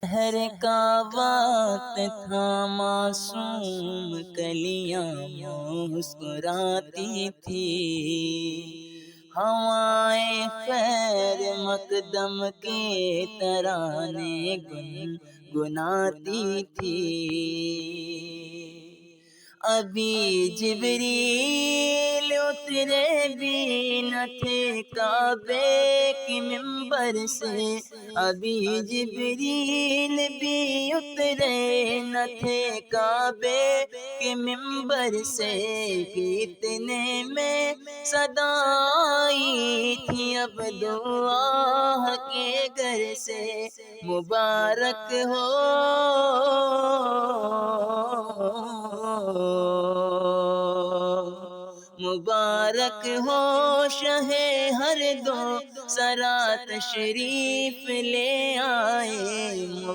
ہر کا وقت تھا معصوم کلیاں مسکراتی تھی، ہوائیں خیر مقدم کے ترانے گنگناتی تھی۔ ابھی جبریل اترے بھی نہ تھے کعبے کی منبر سے، ابھی جبریل بھی اترے نہ تھے کعبے کے منبر سے، اتنے میں صدا آئی تھی عبداللہ کے گھر سے، مبارک ہو مبارک ہو شہ ہر دو سرا تشریف لے آئے۔